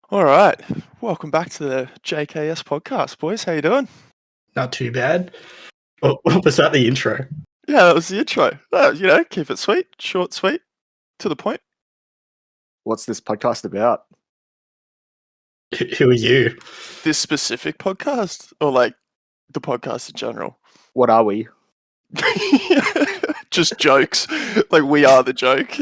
All right, welcome back to the JKS podcast, boys. How you doing? Not too bad. What was that, the intro? Yeah, that was the intro. Keep it sweet, short, sweet, to the point. What's this podcast about? Who are you? This specific podcast, or like the podcast in general? What are we? Just jokes. Like we are the joke.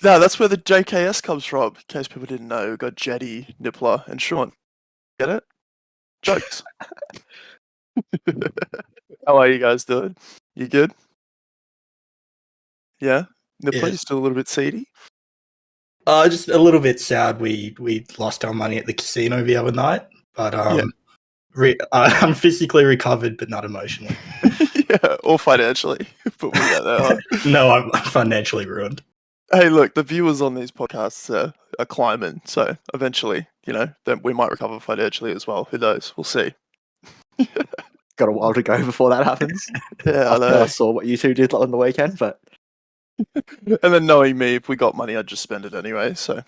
No, that's where the JKS comes from. In case people didn't know, we got Jetty, Nippler, and Sean. Get it? Jokes. How are you guys doing? You good? Yeah? Nippler, you still a little bit seedy? Just a little bit sad. We lost our money at the casino the other night, but I'm physically recovered, but not emotionally. Yeah, or financially. But we'll get there. No, I'm financially ruined. Hey, look, the viewers on these podcasts are climbing, so eventually, then we might recover financially as well. Who knows? We'll see. Got a while to go before that happens. Yeah, I know. I saw what you two did on the weekend, but and then knowing me, if we got money, I'd just spend it anyway. So,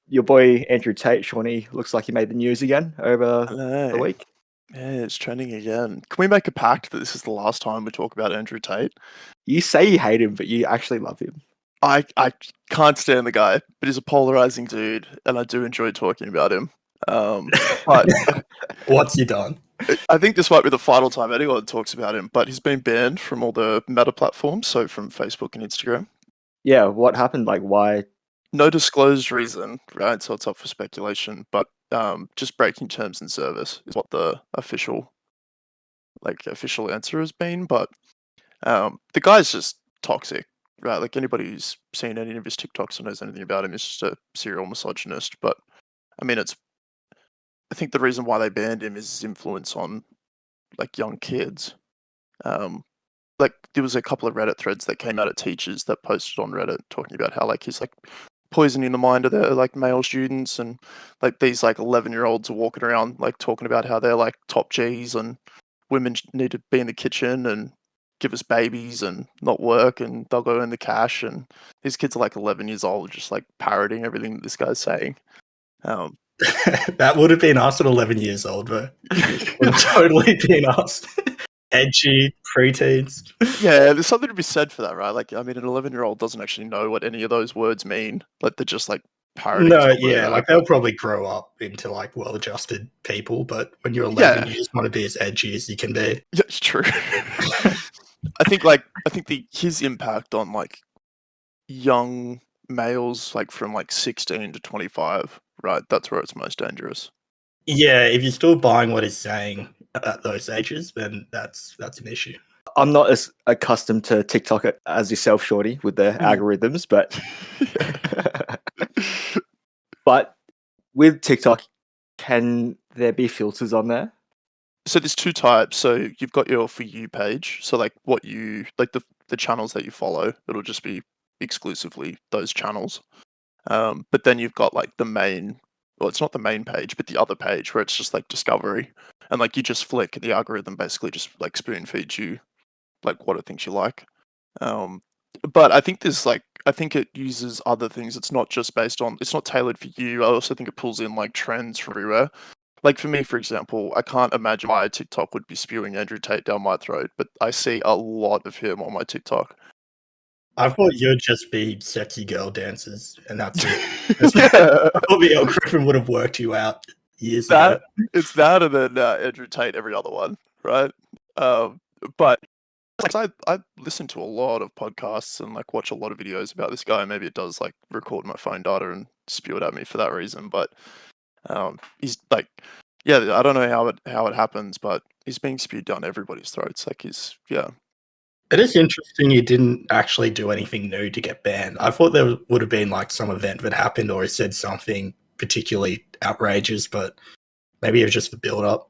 your boy Andrew Tate, Shawnee, looks like he made the news again over the week. Yeah, it's trending again. Can we make a pact that this is the last time we talk about Andrew Tate? You say you hate him, but you actually love him. I can't stand the guy, but he's a polarizing dude, and I do enjoy talking about him. But what's he done? I think this might be the final time anyone talks about him, but he's been banned from all the Meta platforms, so from Facebook and Instagram. Yeah, what happened? Like, why? No disclosed reason, right? So it's up for speculation, but just breaking terms and service is what the official answer has been. But the guy's just toxic, right? Like anybody who's seen any of his TikToks or knows anything about him is just a serial misogynist. But I mean, I think the reason why they banned him is his influence on like young kids. Like there was a couple of Reddit threads that came out at teachers that posted on Reddit talking about how like he's like poisoning the mind of their like male students, and like these like 11-year-olds are walking around like talking about how they're like top G's and women need to be in the kitchen and give us babies and not work, and they'll go in the cash, and these kids are like 11 years old just like parroting everything that this guy's saying. That would have been us at 11 years old, but it would have totally been us. Edgy, preteens. Yeah, there's something to be said for that, right? Like, I mean, an 11-year-old doesn't actually know what any of those words mean. Like, they're just like parroting. No, yeah, like they'll probably grow up into like well-adjusted people, but when you're 11, you just want to be as edgy as you can be. Yeah, it's true. I think his impact on like young males, like from like 16 to 25, right? That's where it's most dangerous. Yeah, if you're still buying what he's saying at those ages, then that's an issue. I'm not as accustomed to TikTok as yourself, Shorty, with the algorithms, but but with TikTok, can there be filters on there? So there's two types. So you've got your For You page. So like what you like the channels that you follow, it'll just be exclusively those channels. But then you've got like the main. Well, it's not the main page, but the other page where it's just like discovery, and like you just flick, and the algorithm basically just like spoon feeds you like what it thinks you like. But I think it uses other things. It's not just based on. It's not tailored for you. I also think it pulls in like trends from everywhere. Like for me, for example, I can't imagine why TikTok would be spewing Andrew Tate down my throat, but I see a lot of him on my TikTok. I thought you'd just be sexy girl dancers, and that's it. I thought the algorithm would have worked you out years ago. It's that, and then Andrew Tate, every other one, right? But I listen to a lot of podcasts and like watch a lot of videos about this guy. Maybe it does like record my phone data and spew it at me for that reason. But he's like, yeah, I don't know how it happens, but he's being spewed down everybody's throats. Like It is interesting he didn't actually do anything new to get banned. I thought there would have been like some event that happened or he said something particularly outrageous, but maybe it was just the build-up.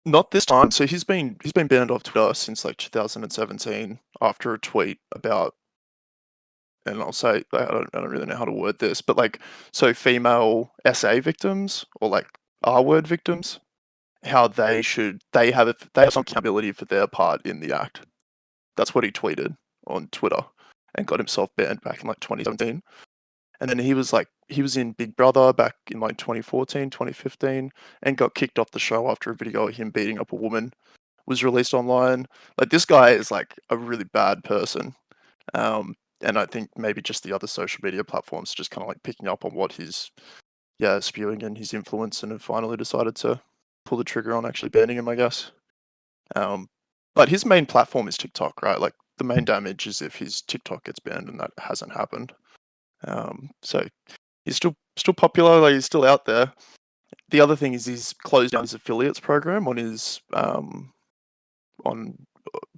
Not this time. So he's been banned off Twitter since like 2017 after a tweet about, and I'll say I don't really know how to word this, but like so female SA victims or like R-word victims, how they have some accountability for their part in the act. That's what he tweeted on Twitter. and got himself banned back in like 2017. And then he was in Big Brother back in like 2014, 2015, and got kicked off the show after a video of him beating up a woman was released online. Like, this guy is like a really bad person. And I think maybe just the other social media platforms just kind of like picking up on what he's spewing and his influence, and have finally decided to pull the trigger on actually banning him, I guess. But his main platform is TikTok, right? Like, the main damage is if his TikTok gets banned, and that hasn't happened. So he's still popular, like he's still out there. The other thing is he's closed down his affiliates program on his on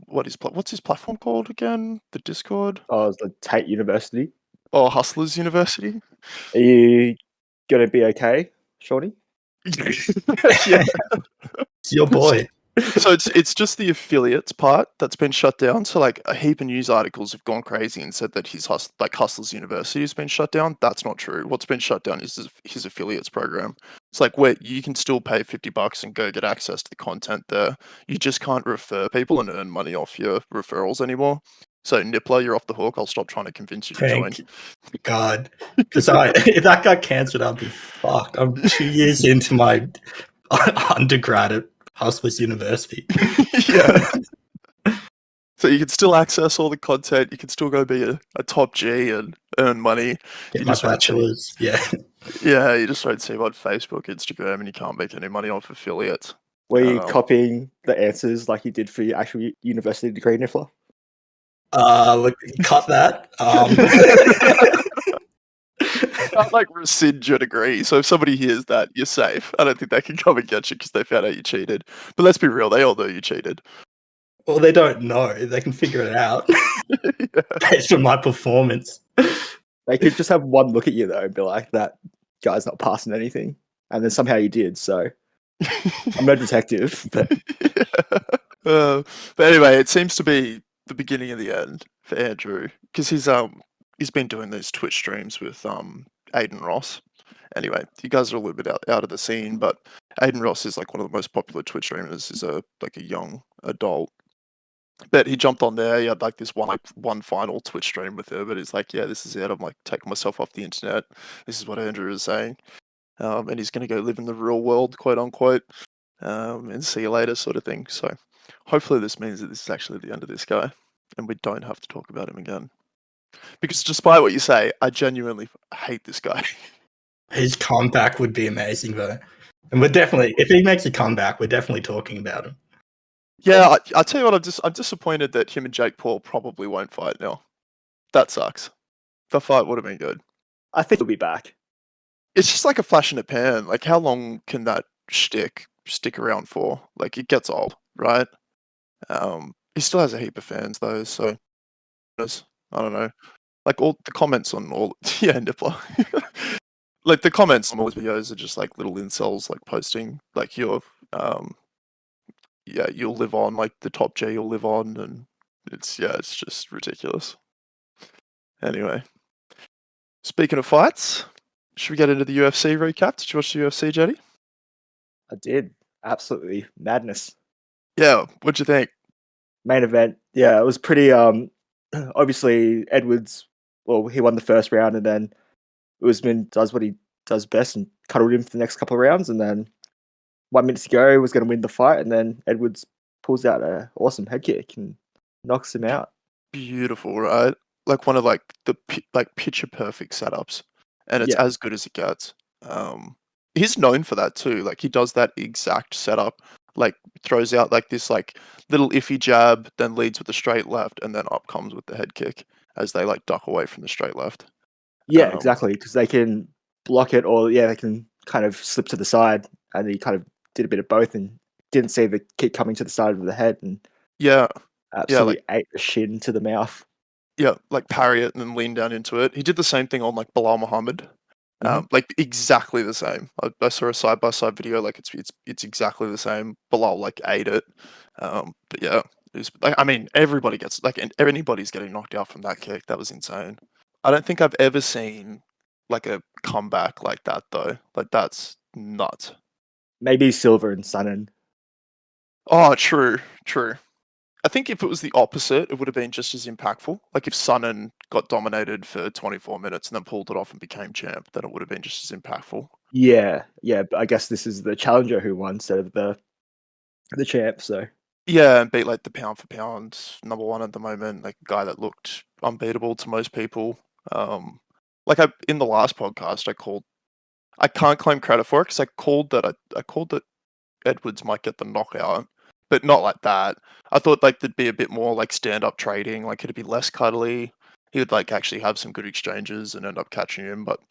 what's his platform called again? The Discord? Oh, it's the Tate University. Oh, Hustlers University. Are you gonna be okay, Shorty? Yeah. It's your boy. So it's just the affiliates part that's been shut down. So like a heap of news articles have gone crazy and said that Hustlers University has been shut down. That's not true. What's been shut down is his affiliates program. It's like where you can still pay $50 and go get access to the content there. You just can't refer people and earn money off your referrals anymore. So Nippler, you're off the hook. I'll stop trying to convince you to join. Thank God. Because if that got cancelled, I'd be fucked. I'm 2 years into my undergrad at Hustlers University. Yeah. So you can still access all the content. You can still go be a top G and earn money. Get my bachelor's. Yeah. Yeah, you just won't see him on Facebook, Instagram, and you can't make any money off affiliates. Were you copying the answers like you did for your actual university degree, Niffler? Look, cut that. Can't like rescind your degree. So if somebody hears that, you're safe. I don't think they can come and get you because they found out you cheated. But let's be real, they all know you cheated. Well, they don't know. They can figure it out based on my performance. They could just have one look at you though and be like, "That guy's not passing anything," and then somehow you did. So I'm no detective, but but anyway, it seems to be the beginning of the end for Andrew, because he's been doing these Twitch streams with Aiden Ross. Anyway, you guys are a little bit out of the scene, but Aiden Ross is like one of the most popular Twitch streamers. He's a young adult. But he jumped on there. He had like this one final Twitch stream with her, but he's like, yeah, this is it. I'm like taking myself off the internet. This is what Andrew is saying. And he's going to go live in the real world, quote unquote, and see you later sort of thing. So hopefully this means that this is actually the end of this guy and we don't have to talk about him again. Because despite what you say, I genuinely hate this guy. His comeback would be amazing though. And we're definitely, if he makes a comeback, we're definitely talking about him. Yeah, I'll tell you what, I'm disappointed that him and Jake Paul probably won't fight now. That sucks. The fight would have been good. I think he'll be back. It's just like a flash in the pan. Like, how long can that stick around for? Like, it gets old, right? He still has a heap of fans though, so I don't know. Like, all the comments on all Nippler. Like, the comments on all his videos are just like little incels like posting like you'll live on, like the top J you'll live on, and it's just ridiculous. Anyway, speaking of fights, should we get into the UFC recap? Did you watch the UFC, Jetty? I did. Absolutely madness. Yeah, what'd you think? Main event. Yeah, it was pretty obviously Edwards, well, he won the first round and then Usman does what he does best and cuddled him for the next couple of rounds, and then 1 minute to go was going to win the fight, and then Edwards pulls out an awesome head kick and knocks him out. Beautiful, right? Like one of like the picture perfect setups, and it's as good as it gets. He's known for that too. Like, he does that exact setup. Like, throws out like this like little iffy jab, then leads with the straight left, and then up comes with the head kick as they like duck away from the straight left. Yeah, exactly, because they can block it, or they can kind of slip to the side, and he kind of did a bit of both and didn't see the kick coming to the side of the head, and absolutely ate the shin to the mouth. Yeah, like parry it and then lean down into it. He did the same thing on like Bilal Muhammad. Like exactly the same. I saw a side by side video. Like it's exactly the same. Bilal like ate it. But yeah, it was, like, I mean, everybody gets like anybody's getting knocked out from that kick. That was insane. I don't think I've ever seen like a comeback like that though. Like, that's nuts. Maybe Silver and Sonnen. Oh, true. I think if it was the opposite, it would have been just as impactful. Like if Sonnen got dominated for 24 minutes and then pulled it off and became champ, then it would have been just as impactful. Yeah, but I guess this is the challenger who won instead of the champ. So Yeah, and beat like the pound for pound #1 at the moment, like a guy that looked unbeatable to most people. In the last podcast, I can't claim credit for it because I called that Edwards might get the knockout, but not like that. I thought like there'd be a bit more like stand up trading, like it'd be less cuddly. He would like actually have some good exchanges and end up catching him, but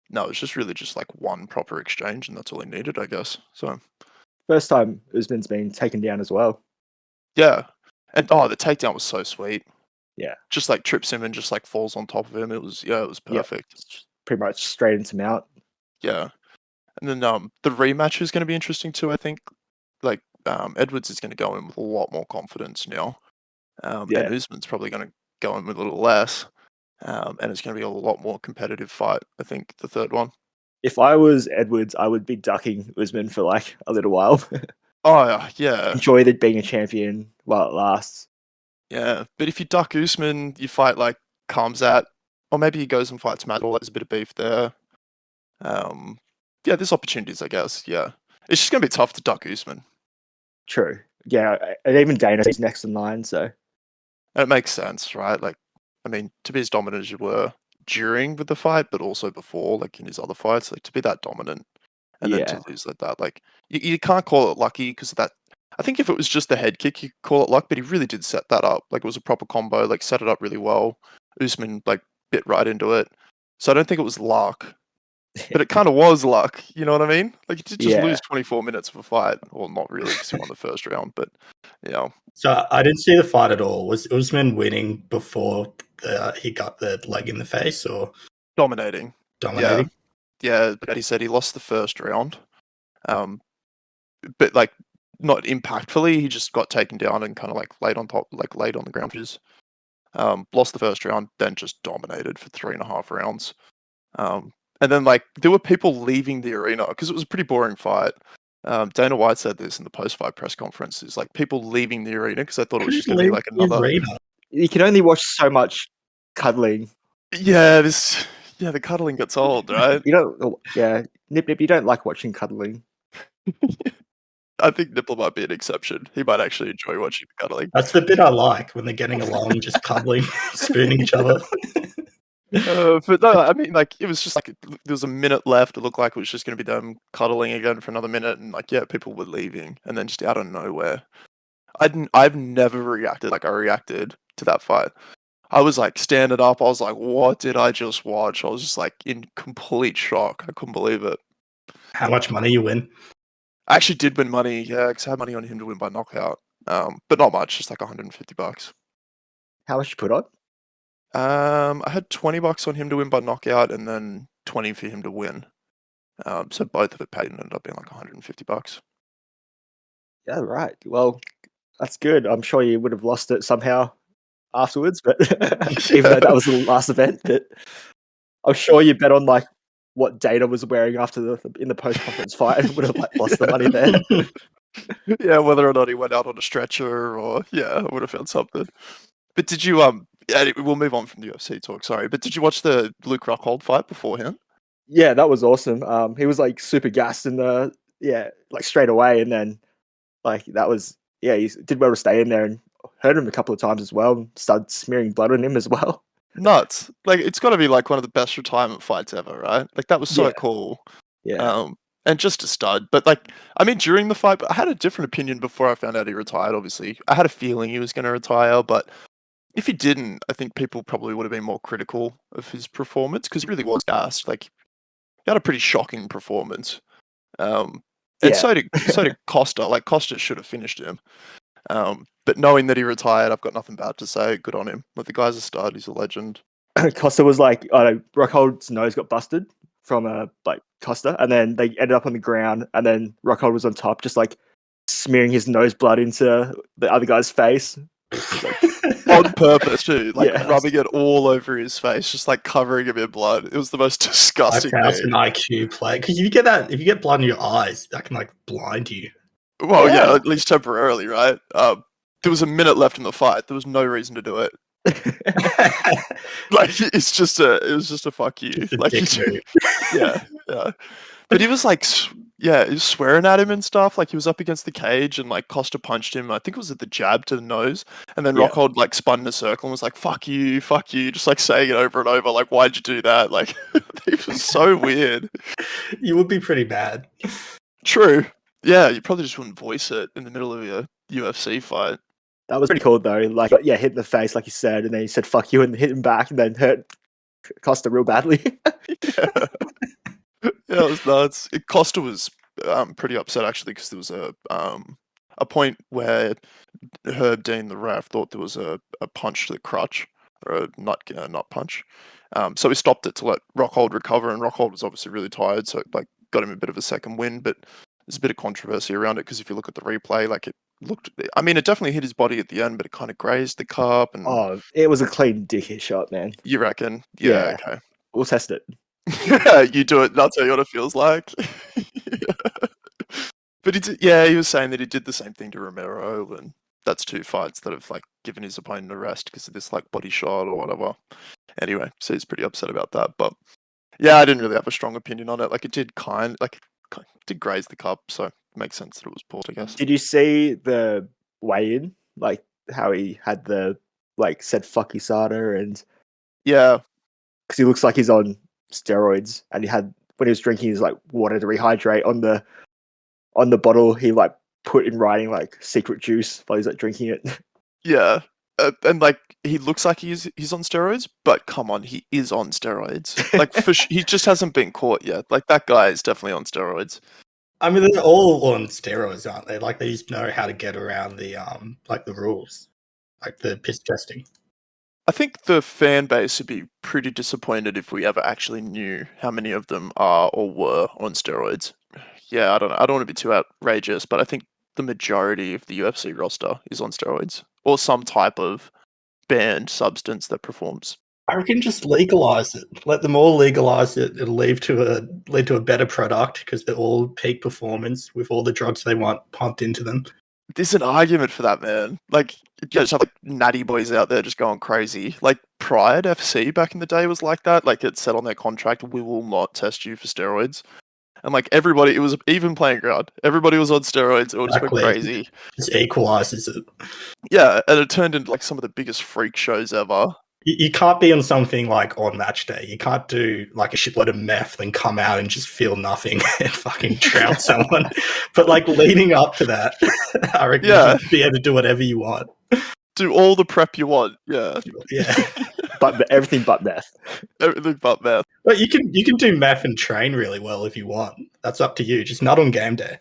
no, it's just really just like one proper exchange, and that's all he needed, I guess. So first time Usman's been taken down as well. yeah, and the takedown was so sweet. Yeah, Just like trips him and just like falls on top of him. It was perfect. Yep. Pretty much straight into mount. Yeah, and then the rematch is going to be interesting too. I think like Edwards is going to go in with a lot more confidence now, and Usman's probably going to go in with a little less, and it's going to be a lot more competitive fight. I think the third one. If I was Edwards, I would be ducking Usman for like a little while. Oh yeah, enjoy it being a champion while it lasts. Yeah, but if you duck Usman, you fight like Kamzat, or maybe he goes and fights Madol. There's a bit of beef there. There's opportunities, I guess. Yeah, it's just gonna be tough to duck Usman. True. Yeah, and even Dana's next in line, so And it makes sense, right? Like, I mean, to be as dominant as you were during with the fight, but also before, like in his other fights, like to be that dominant and then to lose like that, like you can't call it lucky because of that. I think if it was just the head kick, you could call it luck, but he really did set that up. Like it was a proper combo, like set it up really well. Usman like bit right into it. So I don't think it was luck, but it kind of was luck. You know what I mean? Like he did just lose 24 minutes of a fight. Well, not really because he won the first round, but yeah. So I didn't see the fight at all. Was Usman winning before he got the leg in the face or dominating? Yeah, but he said he lost the first round. But like not impactfully, he just got taken down and kind of like laid on the ground. Lost the first round, then just dominated for 3.5 rounds. And then like there were people leaving the arena because it was a pretty boring fight. Dana White said this in the post-fight press conference. Is like people leaving the arena because they thought it was just going to be like another. Arena. You can only watch so much cuddling. Yeah, the cuddling gets old, right? Nip, you don't like watching cuddling. I think Nipple might be an exception. He might actually enjoy watching the cuddling. That's the bit I like when they're getting along, just cuddling, spooning each other. But no, I mean, like it was just like there was a minute left. It looked like it was just going to be them cuddling again for another minute, and like people were leaving, and then just out of nowhere, I've never reacted like I reacted to that fight. I was like standing up. I was like, "What did I just watch?" I was just like in complete shock. I couldn't believe it. How much money you win? I actually did win money, yeah, because I had money on him to win by knockout, but not much, just like $150. How much you put on? I had $20 on him to win by knockout, and then 20 for him to win. So both of it paid and ended up being like $150. Yeah, right. Well, that's good. I'm sure you would have lost it somehow afterwards, but even though that was the last event, but I'm sure you bet on like what Dana was wearing after in the post-conference fight and would have like lost the money there. Yeah, whether or not he went out on a stretcher or I would have found something. But did you we'll move on from the UFC talk, sorry, but did you watch the Luke Rockhold fight beforehand? Yeah, that was awesome. He was like super gassed in like straight away, and then like that was he did well to stay in there and hurt him a couple of times as well and started smearing blood on him as well. Nuts. Like it's got to be like one of the best retirement fights ever, right? Like that was so cool. Yeah. And just a stud. But like, I mean, during the fight, I had a different opinion before I found out he retired, obviously. I had a feeling he was going to retire, but if he didn't, I think people probably would have been more critical of his performance because he really was gassed. Like, he had a pretty shocking performance. And so did Costa. Like, Costa should have finished him. But knowing that he retired, I've got nothing bad to say. Good on him. Like, the guy's a stud. He's a legend. Costa was like, Rockhold's nose got busted from like Costa, and then they ended up on the ground, and then Rockhold was on top, just like smearing his nose blood into the other guy's face. On purpose too, like rubbing it all over his face, just like covering him in blood. It was the most disgusting thing. That's an IQ play, because if you get blood in your eyes, that can like blind you. Well, at least temporarily, right? There was a minute left in the fight. There was no reason to do it. Like it was just a fuck you. Just a Like dick move. yeah. But he was like, he was swearing at him and stuff. Like he was up against the cage and like Costa punched him. I think it was at the jab to the nose. And then Yeah. Rockhold like spun in a circle and was like, fuck you, just like saying it over and over. Like, why'd you do that? Like, it was so weird. You would be pretty bad. True. Yeah, you probably just wouldn't voice it in the middle of a UFC fight. That was pretty cool though. Like, yeah, hit in the face, like you said, and then he said "fuck you" and hit him back, and then hurt Costa real badly. Yeah. Yeah, it was nuts. Costa was pretty upset actually because there was a point where Herb Dean, the ref, thought there was a punch to the crutch or a nut punch. So he stopped it to let Rockhold recover, and Rockhold was obviously really tired, so it, like got him a bit of a second win. But there's a bit of controversy around it because if you look at the replay, like it looked, I mean, it definitely hit his body at the end, but it kind of grazed the cup. And Oh, it was a clean dick hit shot, man. you reckon? Yeah. Okay. We'll test it. Yeah, you do it. And I'll tell you what it feels like. But he did, yeah, he was saying that he did the same thing to Romero, and that's two fights that have like given his opponent a rest because of this like body shot or whatever. Anyway, so he's pretty upset about that. But yeah, I didn't really have a strong opinion on it. Like it did did graze the cup, so it makes sense that it was pulled, I guess. Did you see the weigh-in? Like how he had the like said "fuck USADA" and Yeah, because he looks like he's on steroids, and he had when he was drinking his like water to rehydrate on the bottle. He like put in writing like secret juice while he's like drinking it. yeah. And like he looks like he's on steroids, but come on, he is on steroids. Like he just hasn't been caught yet. Like that guy is definitely on steroids. I mean, they're all on steroids, aren't they? Like they just know how to get around the like the rules, like the piss testing. I think the fan base would be pretty disappointed if we ever actually knew how many of them are or were on steroids. Yeah, I don't know. I don't want to be too outrageous, but I think the majority of the UFC roster is on steroids or some type of banned substance that performs. I reckon just legalize it. Let them all legalize it. It'll lead to a better product because they're all peak performance with all the drugs they want pumped into them. There's an argument for that, man. Like, you just have like natty boys out there just going crazy. Like Pride FC back in the day was like that. Like it said on their contract, we will not test you for steroids. And like everybody, it was even playing ground. Everybody was on steroids. It all just went crazy. Just equalizes it. Yeah, and it turned into like some of the biggest freak shows ever. You can't be on something like on match day. You can't do like a shitload of meth and come out and just feel nothing and fucking drown someone. But like leading up to that, I reckon you should be able to do whatever you want. Do all the prep you want. Yeah. Yeah. But everything but meth. Everything but meth. But you can do meth and train really well if you want. That's up to you. Just not on game day.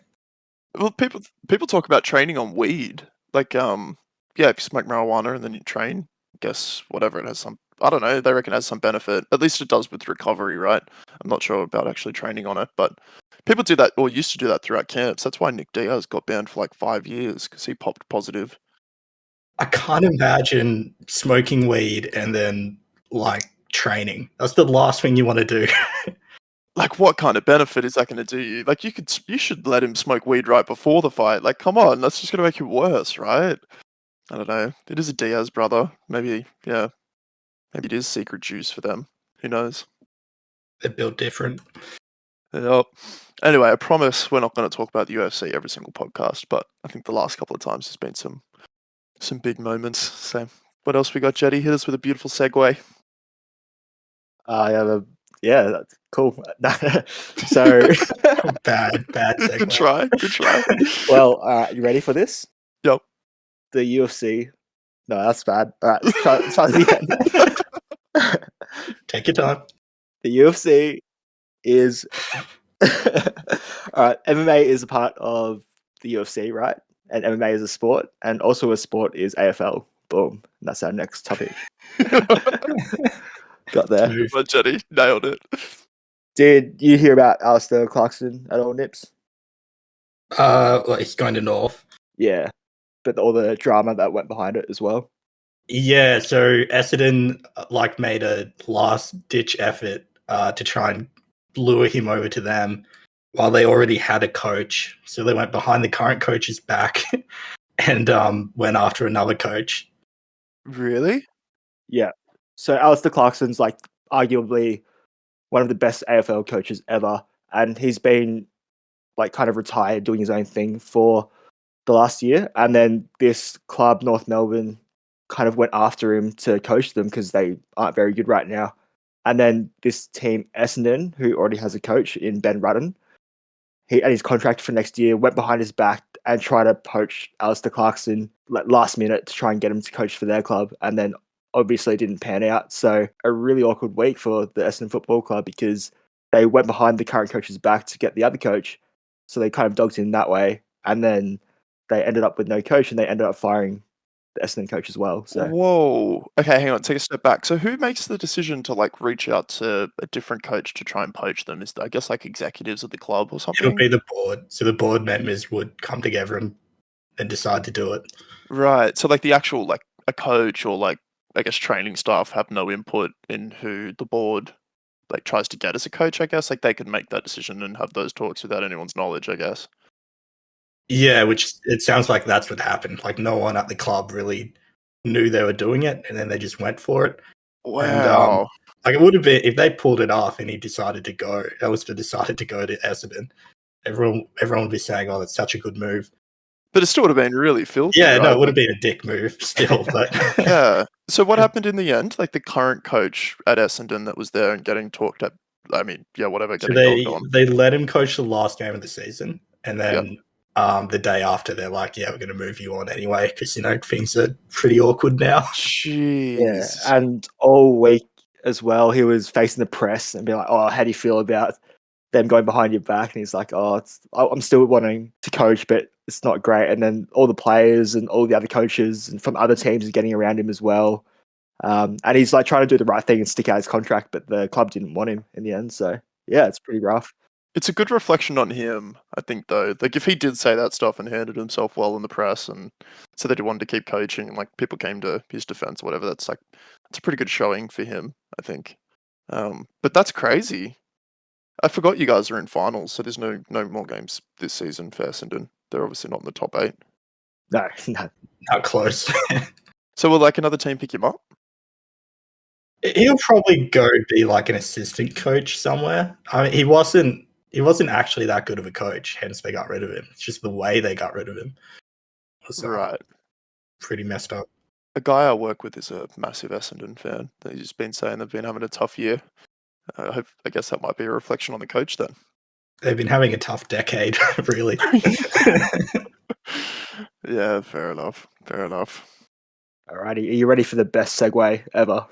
Well, people talk about training on weed. Like, if you smoke marijuana and then you train, I guess whatever it has some. I don't know. They reckon it has some benefit. At least it does with recovery, right? I'm not sure about actually training on it, but people do that or used to do that throughout camps. That's why Nick Diaz got banned for like 5 years because he popped positive. I can't imagine smoking weed and then like training. That's the last thing you want to do. Like, what kind of benefit is that going to do you? Like, you should let him smoke weed right before the fight. Like, come on, that's just going to make it worse, right? I don't know. It is a Diaz brother. Maybe it is secret juice for them. Who knows? They're built different. Yep. Anyway, I promise we're not going to talk about the UFC every single podcast, but I think the last couple of times there's been some big moments. So, what else we got, Jetty? Hit us with a beautiful segue. Yeah, that's cool. So bad segue. Good try. Well, you ready for this? Yep. The UFC. No, that's bad. All right, try it again. Take your time. The UFC is all right. MMA is a part of the UFC, right? And MMA is a sport, and also a sport is AFL. Boom. That's our next topic. Got there. But Jetty nailed it. Did you hear about Alistair Clarkson at all, Nips? Well, he's going to North. Yeah, but all the drama that went behind it as well. Yeah, so Essendon like made a last-ditch effort to try and lure him over to them while they already had a coach. So they went behind the current coach's back and went after another coach. Really? Yeah. So Alistair Clarkson's like arguably one of the best AFL coaches ever, and he's been like kind of retired doing his own thing for the last year. And then this club, North Melbourne, kind of went after him to coach them because they aren't very good right now. And then this team, Essendon, who already has a coach in Ben Rutten, he and his contract for next year went behind his back and tried to poach Alistair Clarkson like last minute to try and get him to coach for their club, and then obviously didn't pan out. So a really awkward week for the Essendon Football Club because they went behind the current coach's back to get the other coach. So they kind of dogged him that way, and then they ended up with no coach, and they ended up firing the Essendon coach as well. So Whoa. Okay, hang on. Take a step back. So who makes the decision to like reach out to a different coach to try and poach them? Is I guess like executives of the club or something? It'll be the board. So the board members would come together and decide to do it. Right. So like the actual like a coach or like I guess training staff have no input in who the board like tries to get as a coach, I guess. Like they can make that decision and have those talks without anyone's knowledge, I guess. Yeah, which it sounds like that's what happened. Like no one at the club really knew they were doing it, and then they just went for it. Wow. And like it would have been if they pulled it off and he decided to go. Alistair decided to go to Essendon. Everyone would be saying, "Oh, that's such a good move." But it still would have been really filthy. Yeah, right? no, it would have been a dick move still. But yeah. So what happened in the end? Like the current coach at Essendon that was there and getting talked at. I mean, yeah, whatever. So Getting dogged on. they let him coach the last game of the season, and then Yep. the day after they're like, "Yeah, we're going to move you on anyway," because things are pretty awkward now. Jeez. yeah, and all week as well, he was facing the press and be like, "Oh, how do you feel about them going behind your back?" And he's like, "Oh, I'm still wanting to coach, but it's not great." And then all the players and all the other coaches and from other teams are getting around him as well. And he's like trying to do the right thing and stick out his contract, but the club didn't want him in the end. So yeah, it's pretty rough. It's a good reflection on him, I think, though. Like, if he did say that stuff and handled himself well in the press and said that he wanted to keep coaching and, like, people came to his defense or whatever, it's a pretty good showing for him, I think. But that's crazy. I forgot you guys are in finals, so there's no more games this season for Essendon. They're obviously not in the top 8. No. Not close. So will, like, another team pick him up? He'll probably go be like an assistant coach somewhere. I mean, he wasn't actually that good of a coach, hence they got rid of him. It's just the way they got rid of him was Right. pretty messed up. A guy I work with is a massive Essendon fan. He's just been saying they've been having a tough year. I guess that might be a reflection on the coach then. They've been having a tough decade, really. Yeah, fair enough. Fair enough. Alrighty, are you ready for the best segue ever?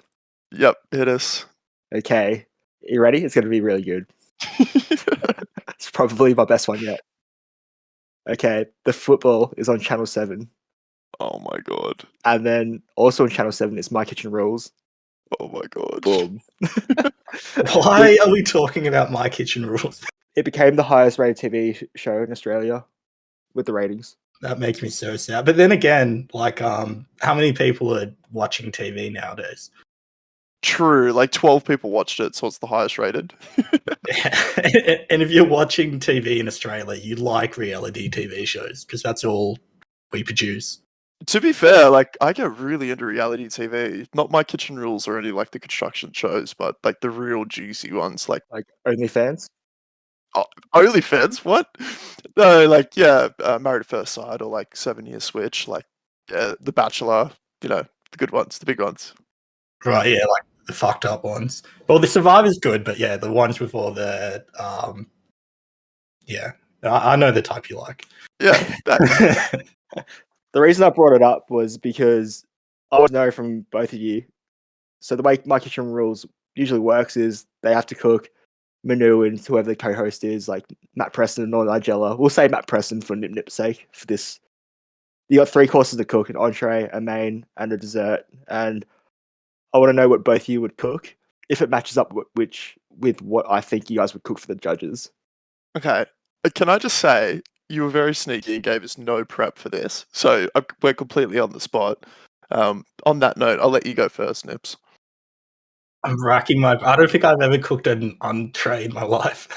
Yep, hit us. Okay, you ready? It's going to be really good. It's probably my best one yet. Okay, the football is on Channel 7. Oh my god. And then also on Channel 7 is My Kitchen Rules. Oh my god. Boom. Why are we talking about My Kitchen Rules? It became the highest rated TV show in Australia with the ratings. That makes me so sad. But then again, like, how many people are watching TV nowadays? True, like 12 people watched it, so it's the highest rated. And if you're watching TV in Australia, you like reality TV shows because that's all we produce. To be fair, like I get really into reality TV. Not My Kitchen Rules or any like the construction shows, but like the real juicy ones, like OnlyFans. OnlyFans. What? No, like Married at First Sight or like 7 Year Switch, like The Bachelor. You know, the good ones, the big ones. Right, yeah, like the fucked up ones. Well, The Survivor's good, but yeah, the ones with all the yeah, I know the type you like. Yeah. The reason I brought it up was because I want to know from both of you. So the way My Kitchen Rules usually works is they have to cook Manu and whoever the co-host is, like Matt Preston or Nigella. We'll say Matt Preston for nip's sake for this. You got 3 courses to cook: an entree, a main, and a dessert. And I want to know what both of you would cook, if it matches up with what I think you guys would cook for the judges. Okay. Can I just say, you were very sneaky and gave us no prep for this. So we're completely on the spot. On that note, I'll let you go first, Nips. I'm racking my... I don't think I've ever cooked an entree in my life.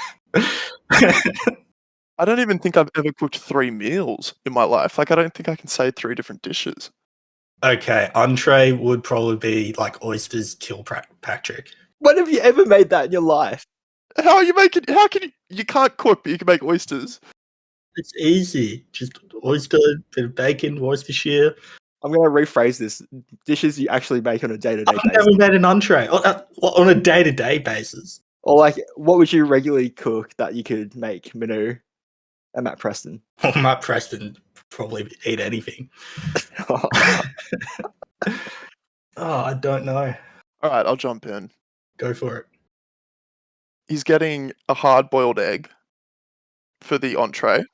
I don't even think I've ever cooked 3 meals in my life. Like, I don't think I can say 3 different dishes. Okay, entree would probably be like oysters Kilpatrick. When have you ever made that in your life? How are you making? How can you? You can't cook, but you can make oysters. It's easy. Just oyster, bit of bacon, Worcestershire. I'm going to rephrase this. Dishes you actually make on a day-to-day I've basis. never made an entree on a day-to-day basis. Or like, what would you regularly cook that you could make Manu and Matt Preston? Well, Matt Preston probably eat anything. I don't know. All right, I'll jump in. Go for it. He's getting a hard-boiled egg for the entree.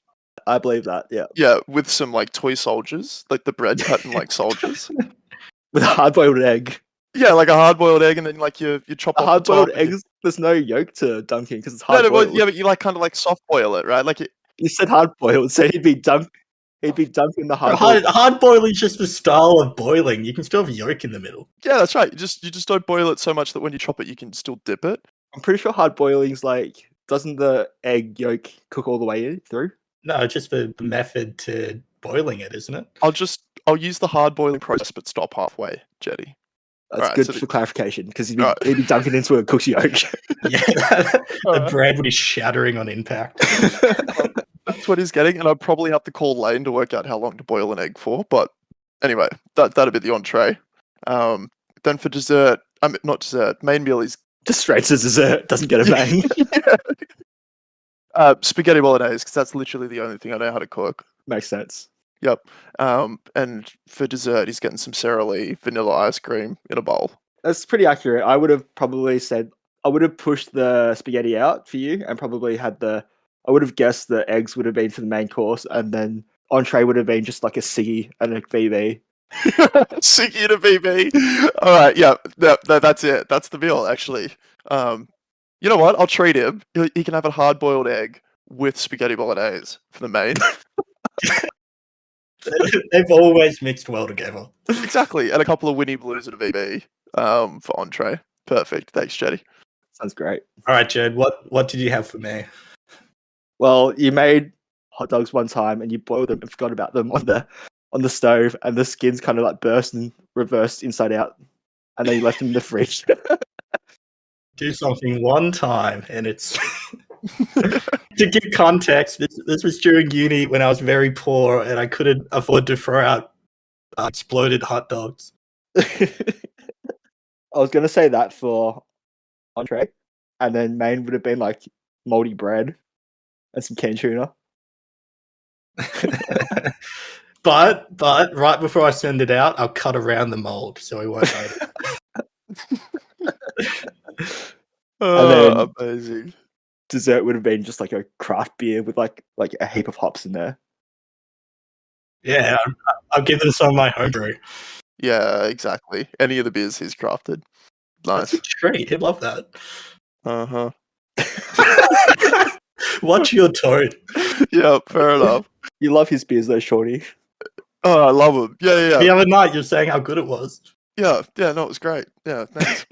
I believe that, yeah. Yeah, with some like toy soldiers, like the bread cut in like soldiers. With a hard-boiled egg. Yeah, like a hard-boiled egg, and then like you chop A off hard-boiled the top. egg, there's no yolk to dunk in because it's No, hard-boiled. yeah, but you like kind of like soft boil it, right? Like it. You said hard-boiled, so he'd be dunked in the hard-boiled. Hard boiling is just the style of boiling. You can still have yolk in the middle. Yeah, that's right. You just don't boil it so much that when you chop it, you can still dip it. I'm pretty sure hard-boiling's like, doesn't the egg yolk cook all the way through? No, just the method to boiling it, isn't it? I'll use the hard boiling process, but stop halfway, Jetty. That's Alright, good so for clarification because he'd Alright. be dunking into a cooked yolk. Yeah, the bread would be shattering on impact. That's what he's getting, and I'd probably have to call Lane to work out how long to boil an egg for. But anyway, that'd be the entree. Then for dessert, not dessert, main meal is Just straight to dessert, doesn't get a bang. spaghetti bolognese, because that's literally the only thing I know how to cook. Makes sense. Yep. And for dessert, he's getting some Sara Lee vanilla ice cream in a bowl. That's pretty accurate. I would have probably said, I would have pushed the spaghetti out for you and probably I would have guessed the eggs would have been for the main course and then entree would have been just like a ciggy and a VB. Siggy and a VB. All right, yeah, that's it. That's the meal, actually. You know what? I'll treat him. He can have a hard-boiled egg with spaghetti bolognese for the main. They've always mixed well together. Exactly, and a couple of Winnie Blues and a VB for entree. Perfect. Thanks, Jetty. Sounds great. All right, Jed, what did you have for me? Well, you made hot dogs one time and you boiled them and forgot about them on the stove and the skins kind of like burst and reversed inside out and then you left them in the fridge. Do something one time and it's to give context, this was during uni when I was very poor and I couldn't afford to throw out exploded hot dogs. I was going to say that for entree and then main would have been like moldy bread and some canned tuna. But right before I send it out, I'll cut around the mold so we won't notice. Amazing. Dessert would have been just like a craft beer with like a heap of hops in there. Yeah, I'll give them some of my homebrew. Yeah, exactly. Any of the beers he's crafted. Nice. That's a treat. He'd love that. Uh-huh. Watch your tone. Yeah, fair enough. You love his beers though, Shorty. Oh, I love him. Yeah. The other night you're saying how good it was. Yeah, no, it was great. Yeah, thanks.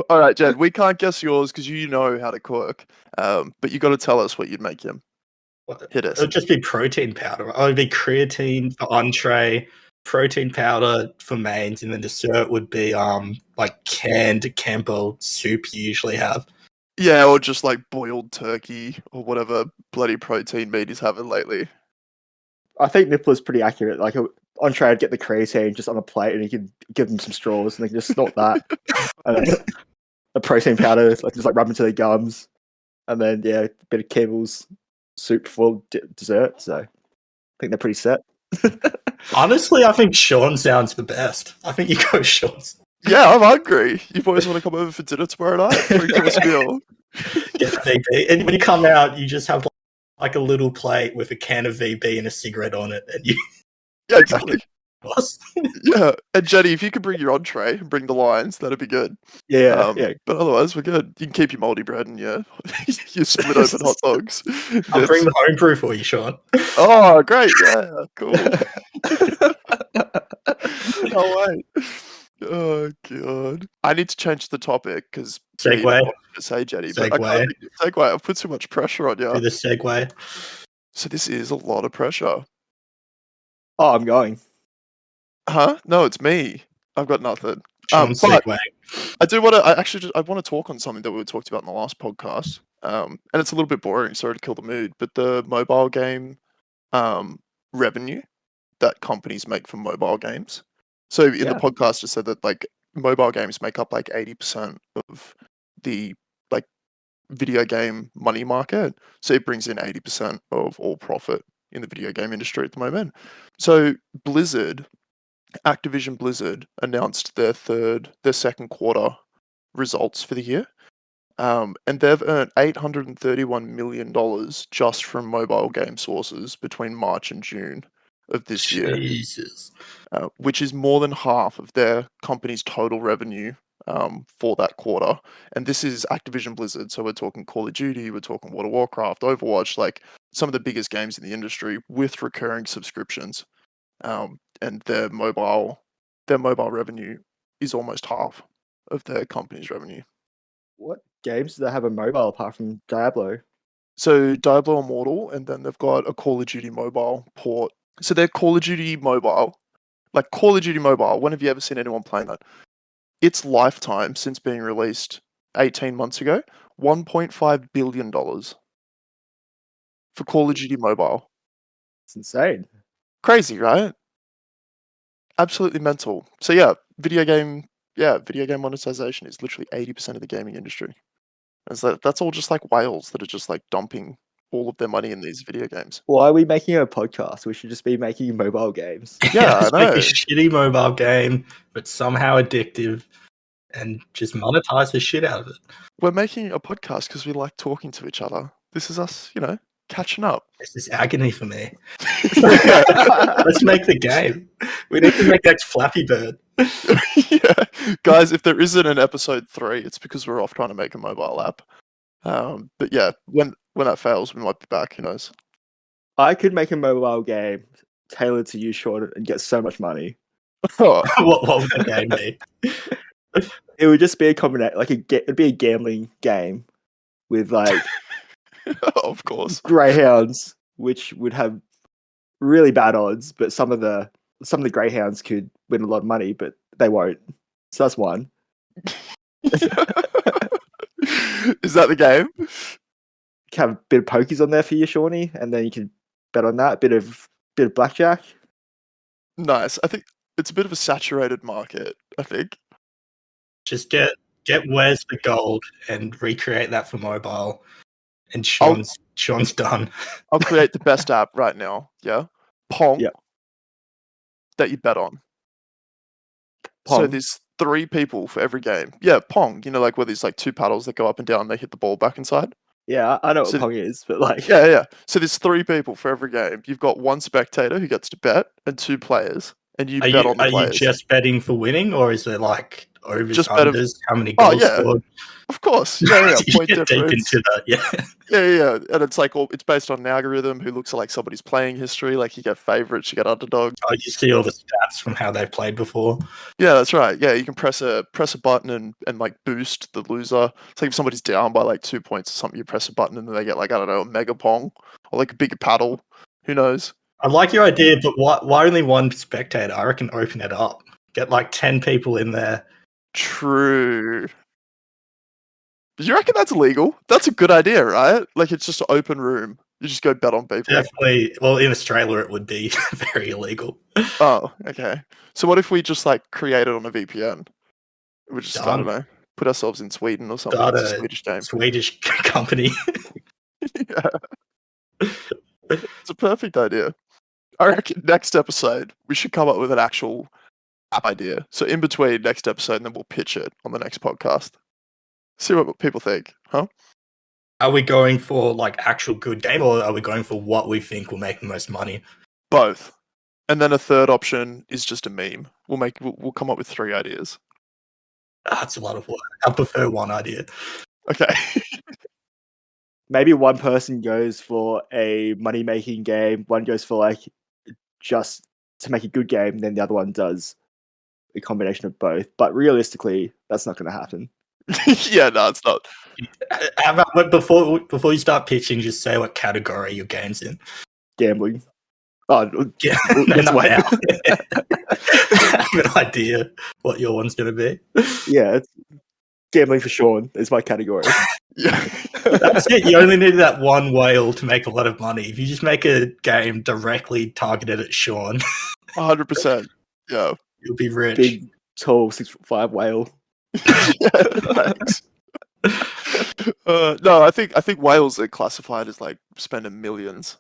All right, Jed, we can't guess yours because you know how to cook, but you got to tell us what you'd make him. Hit us. It would just be protein powder. It would be creatine for entree, protein powder for mains, and then dessert would be like canned Campbell soup you usually have. Yeah, or just like boiled turkey or whatever bloody protein meat he's having lately. I think Nippler's pretty accurate. Like entree, I'd get the creatine just on a plate, and you can give them some straws, and they can just snort that. And then the protein powder, like just like rub into their gums, and then a bit of Campbell's soup for dessert. So I think they're pretty set. Honestly, I think Sean sounds the best. I think you go Sean's. Yeah, I'm hungry. You boys want to come over for dinner tomorrow night? Three-course meal. Get VB. And when you come out, you just have like a little plate with a can of VB and a cigarette on it, and you. Yeah, exactly. Boss. Yeah, and Jenny, if you could bring your entree and bring the lines, that'd be good. Yeah. But otherwise, we're good. You can keep your moldy bread and your split open hot dogs. I'll bring the homebrew for you, Sean. Oh, great! Yeah, cool. Oh wait. Oh god, I need to change the topic because Segway. Say Jenny, Segway. but I can't segue. I've put too much pressure on you. Do the segue. So this is a lot of pressure. Oh, I'm going. Huh? No, it's me. I've got nothing. Sean But Segway. I do want to. I want to talk on something that we talked about in the last podcast. And it's a little bit boring. Sorry to kill the mood, but the mobile game revenue that companies make from mobile games. So in the podcast, I said that like mobile games make up like 80% of the like video game money market. So it brings in 80% of all profit in the video game industry at the moment. So Activision Blizzard announced their second quarter results for the year. And they've earned $831 million just from mobile game sources between March and June of this year. Jesus. Which is more than half of their company's total revenue for that quarter. And this is Activision Blizzard. So we're talking Call of Duty, we're talking World of Warcraft, Overwatch, like some of the biggest games in the industry with recurring subscriptions. And their mobile revenue is almost half of their company's revenue. What games do they have a mobile apart from Diablo? So Diablo Immortal, and then they've got a Call of Duty mobile port. So their Call of Duty mobile, like Call of Duty mobile, when have you ever seen anyone playing that? Its lifetime since being released 18 months ago, $1.5 billion for Call of Duty mobile. It's insane. Crazy, right? Absolutely mental. So yeah, video game monetization is literally 80% of the gaming industry. That's all just like whales that are just like dumping all of their money in these video games. Why are we making a podcast? We should just be making mobile games. Yeah, Just I make know. a shitty mobile game, but somehow addictive, and just monetize the shit out of it. We're making a podcast because we like talking to each other. This is us, catching up. This is agony for me. Let's make the game. We need to make that Flappy Bird. Yeah. Guys, if there isn't an episode 3, it's because we're off trying to make a mobile app. But yeah, when that fails, we might be back. Who knows? I could make a mobile game tailored to you, Sean, and get so much money. Oh, What would the game be? It would just be a combination, it'd be a gambling game with like of course, greyhounds, which would have really bad odds, but some of the greyhounds could win a lot of money, but they won't. So that's one. Is that the game? You can have a bit of pokies on there for you, Shawnee, and then you can bet on that. Bit of blackjack. Nice. I think it's a bit of a saturated market. I think. Just get Where's the Gold and recreate that for mobile, and Sean's done. I'll create the best app right now. Yeah, Pong. Yeah. That you bet on. Pong. So there's 3 people for every game. Yeah, Pong. Like where there's like 2 paddles that go up and down. And they hit the ball back inside. Yeah, I know what Pong is, but like... Yeah. So there's 3 people for every game. You've got 1 spectator who gets to bet and 2 players. And you bet on the players. Are you just betting for winning, or is there like overs, just unders, how many goals scored? Of course. Yeah. Point difference. Deep into that, Yeah. And it's like it's based on an algorithm who looks at like somebody's playing history. Like you get favorites, you get underdogs. Oh, you see all the stats from how they've played before. Yeah, that's right. Yeah, you can press a button and like boost the loser. It's like if somebody's down by like 2 points or something, you press a button and then they get like, I don't know, a mega pong or like a bigger paddle. Who knows? I like your idea, but why only 1 spectator? I reckon open it up. Get like 10 people in there. True. Do you reckon that's illegal? That's a good idea, right? Like it's just an open room. You just go bet on people. Definitely. Well, in Australia, it would be very illegal. Oh, okay. So what if we just like create it on a VPN? We just, I don't know, put ourselves in Sweden or something. It's a Swedish game. Swedish company. Yeah. It's a perfect idea. I reckon next episode, we should come up with an actual app idea. So in between next episode, and then we'll pitch it on the next podcast. See what people think, huh? Are we going for like actual good game, or are we going for what we think will make the most money? Both. And then a third option is just a meme. We'll come up with 3 ideas. That's a lot of work. I prefer 1 idea. Okay. Maybe one person goes for a money-making game, one goes for like just to make a good game, then the other one does a combination of both. But realistically, that's not going to happen. Yeah, no, it's not. How about before you start pitching, just say what category your game's in. Gambling. Oh, Yeah, let's not wait. now. I have an idea what your one's going to be. Yeah, it's gambling for Sean is my category. Yeah. That's it. You only need that one whale to make a lot of money. If you just make a game directly targeted at Sean, 100%. Yeah. you'll be rich. Big, tall, 6'5" whale. Yeah, thanks. No, I think whales are classified as like spending millions.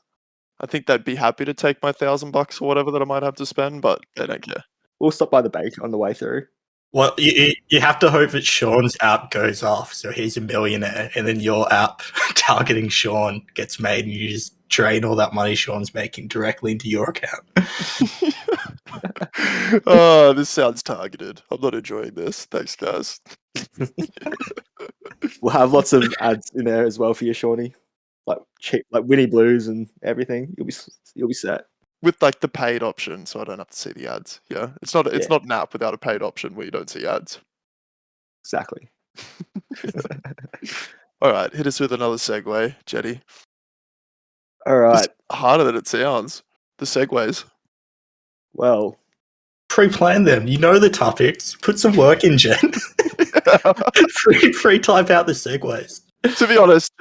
I think they'd be happy to take my $1,000 or whatever that I might have to spend, but they don't care. We'll stop by the bank on the way through. Well, you have to hope that Sean's app goes off, so he's a millionaire, and then your app targeting Sean gets made, and you just drain all that money Sean's making directly into your account. Oh, this sounds targeted. I'm not enjoying this. Thanks, guys. We'll have lots of ads in there as well for you, Shawnee. Like cheap, like Winnie Blues and everything. You'll be set. With like the paid option, so I don't have to see the ads. Yeah, it's not an app without a paid option where you don't see ads. Exactly. All right, hit us with another segue, Jetty. All right. It's harder than it sounds. The segues. Well, Pre-plan them. You know the topics. Put some work in, Jen. Free type out the segues. To be honest,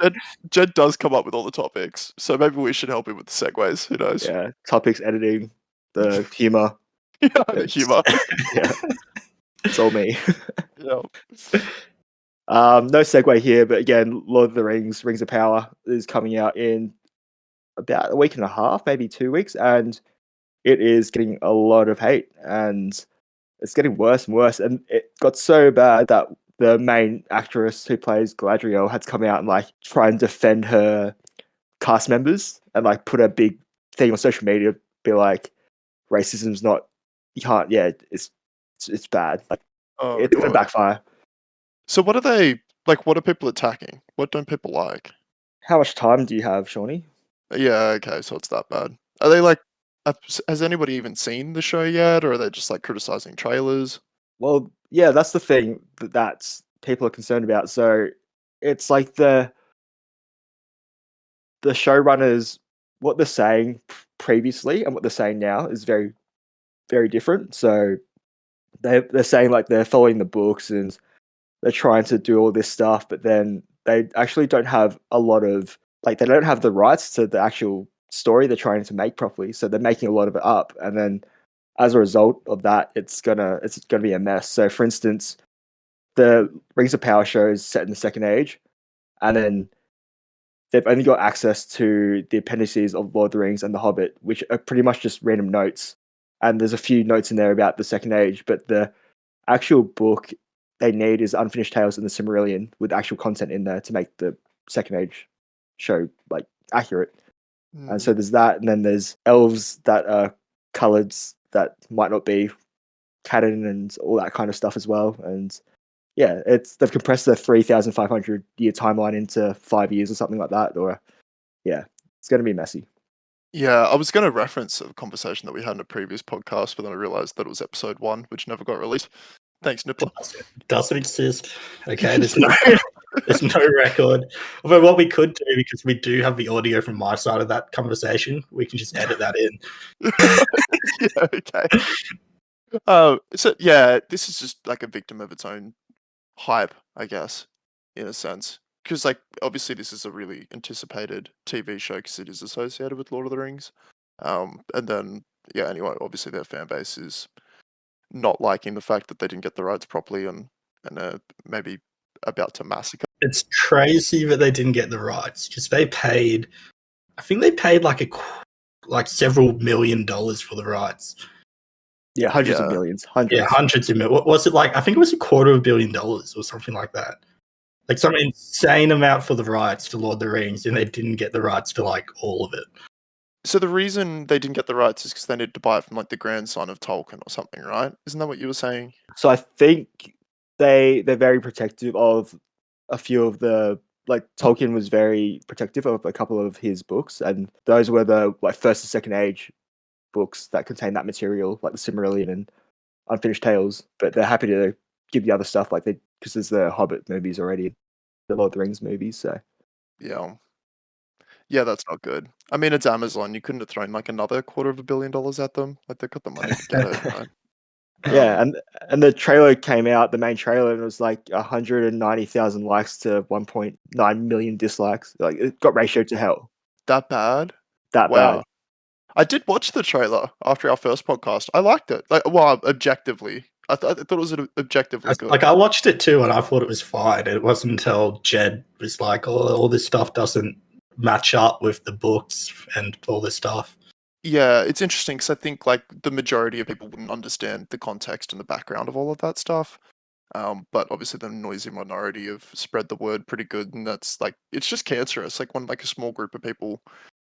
Jed does come up with all the topics, so maybe we should help him with the segues. Who knows? yeah, topics, editing, the humor. Humor. Yeah, it's all me. Yeah. No segue here, but again, Lord of the Rings, Rings of Power is coming out in about a week and a half, maybe 2 weeks, and it is getting a lot of hate, and it's getting worse and worse. And it got so bad that the main actress who plays Galadriel had to come out and like try and defend her cast members and like put a big thing on social media, be like, racism's not, you can't, yeah, it's bad. Like, it's going to backfire. So what are they, like, what are people attacking? What don't people like? How much time do you have, Shawnee? Yeah, okay, so it's that bad. Are they like, has anybody even seen the show yet, or are they just like criticizing trailers? Well, yeah, that's the thing that people are concerned about. So it's like the showrunners, what they're saying previously and what they're saying now is very, very different. So they're saying like they're following the books and they're trying to do all this stuff, but then they actually don't have a lot of, like, they don't have the rights to the actual story they're trying to make properly. So they're making a lot of it up, and then as a result of that, it's gonna be a mess. So, for instance, the Rings of Power show is set in the Second Age, and then they've only got access to the appendices of Lord of the Rings and The Hobbit, which are pretty much just random notes. And there's a few notes in there about the Second Age, but the actual book they need is Unfinished Tales and the Silmarillion with actual content in there to make the Second Age show like accurate. And so there's that, and then there's elves that are coloured that might not be canon and all that kind of stuff as well. And yeah, they've compressed the 3,500 year timeline into 5 years or something like that. Or yeah, it's going to be messy. Yeah, I was going to reference a conversation that we had in a previous podcast, but then I realized that it was episode 1, which never got released. Thanks, Nippler. Doesn't exist. Okay, there's no record. But what we could do, because we do have the audio from my side of that conversation, we can just edit that in. Yeah, okay. So yeah, this is just like a victim of its own hype, I guess, in a sense. Because like obviously this is a really anticipated TV show because it is associated with Lord of the Rings. And then yeah, anyway, obviously their fan base is not liking the fact that they didn't get the rights properly and maybe about to massacre. It's crazy that they didn't get the rights. Just I think they paid like several $1 million for the rights. Yeah, hundreds of millions. Hundreds. Yeah, hundreds of millions. What was it like? I think it was $250 million or something like that. Like some insane amount for the rights to Lord of the Rings, and they didn't get the rights to like all of it. So the reason they didn't get the rights is because they needed to buy it from like the grandson of Tolkien or something, right? Isn't that what you were saying? So I think they're very protective of a few of the, like, Tolkien was very protective of a couple of his books, and those were the like First and Second Age books that contain that material, like the Silmarillion and Unfinished Tales. But they're happy to give the other stuff, like because there's the Hobbit movies already, the Lord of the Rings movies. So Yeah. Yeah, that's not good. I mean, it's Amazon. You couldn't have thrown like another $250 million at them. Like they've got the money to get it, right? Yeah, and the trailer came out, the main trailer, and it was like 190,000 likes to 1.9 million dislikes. Like it got ratioed to hell. That bad? That Wow. bad. I did watch the trailer after our first podcast. I liked it. Like, well, objectively, I thought it was objectively good. Like I watched it too, and I thought it was fine. It wasn't until Jed was like, "Oh, all this stuff doesn't match up with the books and all this stuff." Yeah, it's interesting because I think like the majority of people wouldn't understand the context and the background of all of that stuff. But obviously the noisy minority have spread the word pretty good, and that's like it's just cancerous. Like when like a small group of people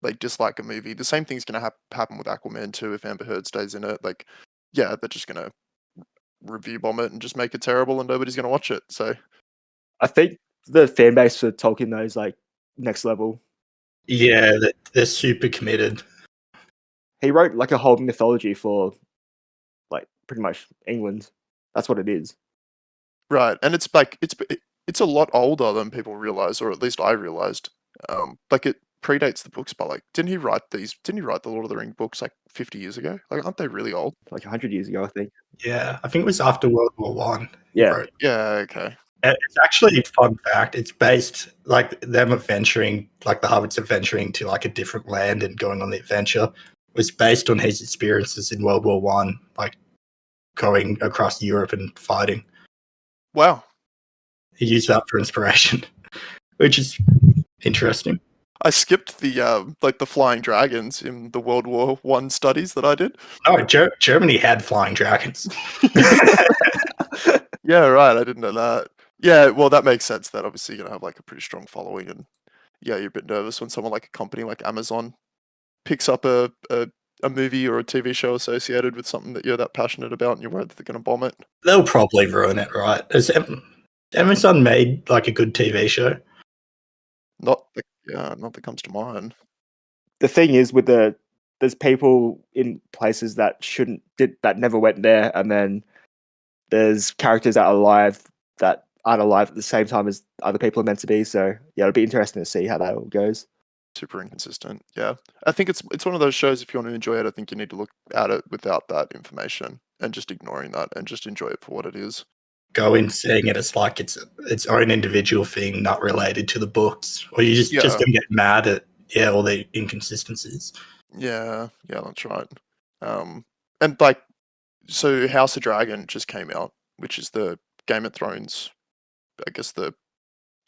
like dislike a movie, the same thing's gonna happen with Aquaman too if Amber Heard stays in it. Like, yeah, they're just gonna review bomb it and just make it terrible, and nobody's gonna watch it. So I think the fan base for Tolkien though is like next level. Yeah, they're super committed. He wrote like a whole mythology for like pretty much England. That's what it is. right, and it's like it's a lot older than people realize, or at least I realized. Like it predates the books by like didn't he write the Lord of the Ring books like 50 years ago? Like aren't they really old? Like 100 years ago, I think. Yeah, I think it was after World War One. Yeah. Yeah, okay. It's actually a fun fact. It's based like them adventuring, like the Hobbits adventuring to like a different land and going on the adventure was based on his experiences in World War One, like going across Europe and fighting. Wow. He used that for inspiration, which is interesting. I skipped the like the flying dragons in the World War One studies that I did. Oh, Germany had flying dragons. Yeah, right. I didn't know that. Yeah, well, that makes sense. That obviously you're gonna have like a pretty strong following, and yeah, you're a bit nervous when someone like a company like Amazon picks up a movie or a TV show associated with something that you're that passionate about, and you're worried that they're gonna bomb it. They'll probably ruin it, right? Has Amazon made like a good TV show? Not that comes to mind. The thing is with there's people in places that that never went there, and then there's characters that are alive that aren't alive at the same time as other people are meant to be. So yeah, it'll be interesting to see how that all goes. Super inconsistent. Yeah, I think it's one of those shows. If you want to enjoy it, I think you need to look at it without that information and just ignoring that and just enjoy it for what it is. Go in seeing it as like it's its own individual thing, not related to the books, or you just gonna get mad at all the inconsistencies. Yeah, that's right. And like, so House of Dragon just came out, which is the Game of Thrones, I guess the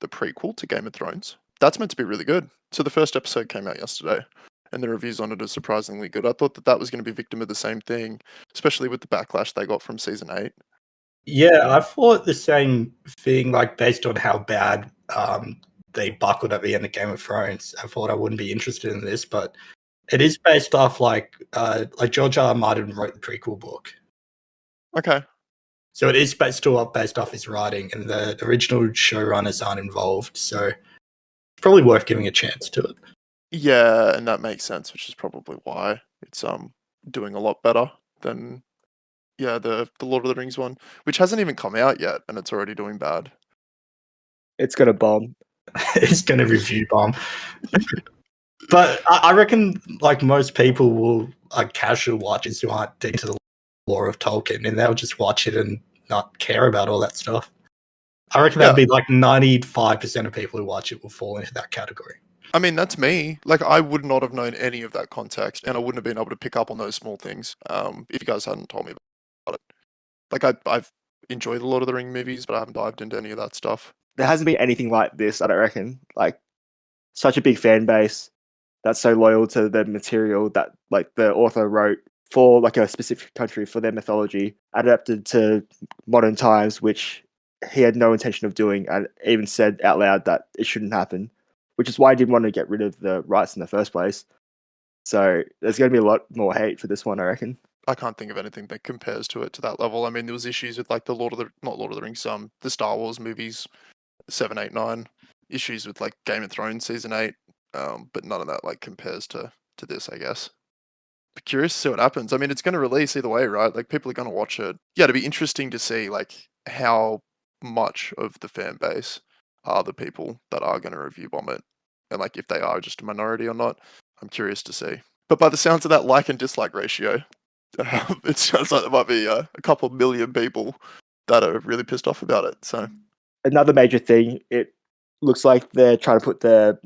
prequel to Game of Thrones. That's meant to be really good. So the first episode came out yesterday, and the reviews on it are surprisingly good. I thought that was going to be victim of the same thing, especially with the backlash they got from season 8. Yeah, I thought the same thing, like based on how bad they buckled at the end of Game of Thrones. I thought I wouldn't be interested in this, but it is based off like George R. R. Martin wrote the prequel book. Okay. So it is still based off his writing, and the original showrunners aren't involved, so it's probably worth giving a chance to it. Yeah, and that makes sense, which is probably why it's doing a lot better than the Lord of the Rings one, which hasn't even come out yet, and it's already doing bad. It's gonna bomb. It's gonna review bomb. But I reckon like most people will like casual watchers who aren't into the lore of Tolkien, and they'll just watch it and not care about all that stuff. I reckon that'd be like 95% of people who watch it will fall into that category. I mean, that's me. Like, I would not have known any of that context, and I wouldn't have been able to pick up on those small things if you guys hadn't told me about it. Like, I've enjoyed the Lord of the Ring movies, but I haven't dived into any of that stuff. There hasn't been anything like this, I don't reckon. Like, such a big fan base that's so loyal to the material that like the author wrote for like a specific country for their mythology, adapted to modern times, which he had no intention of doing, and even said out loud that it shouldn't happen, which is why I didn't want to get rid of the rights in the first place. So there's going to be a lot more hate for this one, I reckon. I can't think of anything that compares to it to that level. I mean, there was issues with like not Lord of the Rings, the Star Wars movies, 7, 8, 9, issues with like Game of Thrones season 8, but none of that like compares to this, I guess. Be curious to see what happens. I mean, it's going to release either way, right? Like people are going to watch it. Yeah, it'd be interesting to see like how much of the fan base are the people that are going to review bomb it, and like if they are just a minority or not. I'm curious to see. But by the sounds of that like and dislike ratio, it sounds like there might be a couple million people that are really pissed off about it. So Another major thing, it looks like they're trying to put the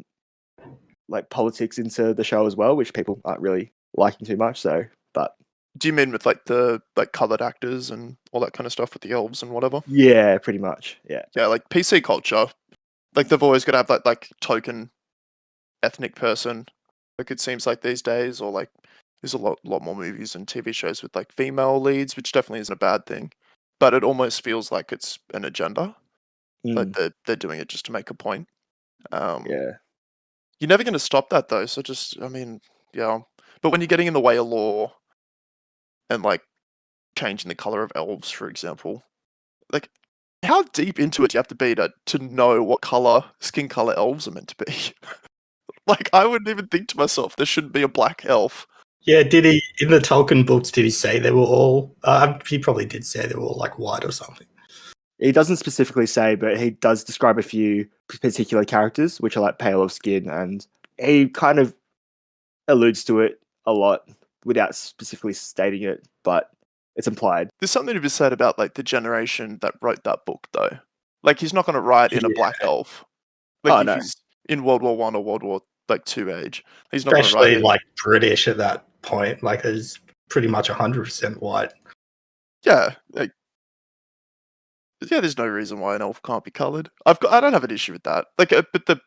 like politics into the show as well, which people aren't really liking too much. So, but do you mean with like the coloured actors and all that kind of stuff with the elves and whatever? yeah, pretty much. Yeah. Yeah, like PC culture, like they've always got to have that like token ethnic person. Like it seems like these days, or like there's a lot more movies and TV shows with like female leads, which definitely isn't a bad thing. But it almost feels like it's an agenda. Like they're doing it just to make a point. Yeah. You're never going to stop that though. So just, I mean, yeah. But when you're getting in the way of law and like changing the color of elves, for example, like how deep into it do you have to be to know what skin color elves are meant to be? Like I wouldn't even think to myself there shouldn't be a black elf. Yeah, did he, in the Tolkien books, did he say they were all, he probably did say they were all like white or something. He doesn't specifically say, but he does describe a few particular characters, which are like pale of skin, and he kind of alludes to it a lot without specifically stating it, but it's implied. There's something to be said about like the generation that wrote that book, though. Like he's not going to write in a black elf. Like if he's in World War One or World War II age, he's not going to write. Especially like British at that point, like it's pretty much 100% white. Yeah, like yeah. There's no reason why an elf can't be coloured. I don't have an issue with that. Like, but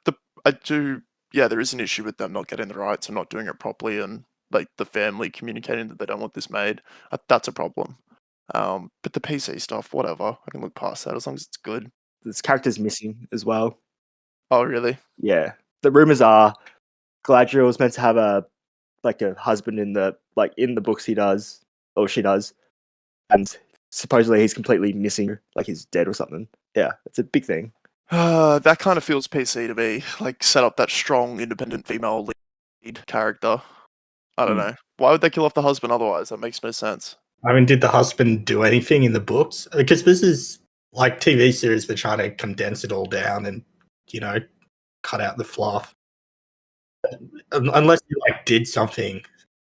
I do. Yeah, there is an issue with them not getting the rights and not doing it properly, and like the family communicating that they don't want this made. That's a problem. But the PC stuff, whatever, I can look past that as long as it's good. There's characters missing as well. Oh, really? Yeah. The rumors are Galadriel was meant to have a husband in the books he does, or she does, and supposedly he's completely missing, like he's dead or something. Yeah, it's a big thing. That kind of feels PC to me. Like set up that strong, independent female lead character. I don't know. Why would they kill off the husband otherwise? That makes no sense. I mean, did the husband do anything in the books? Because this is like TV series, they're trying to condense it all down and, you know, cut out the fluff. Unless you like did something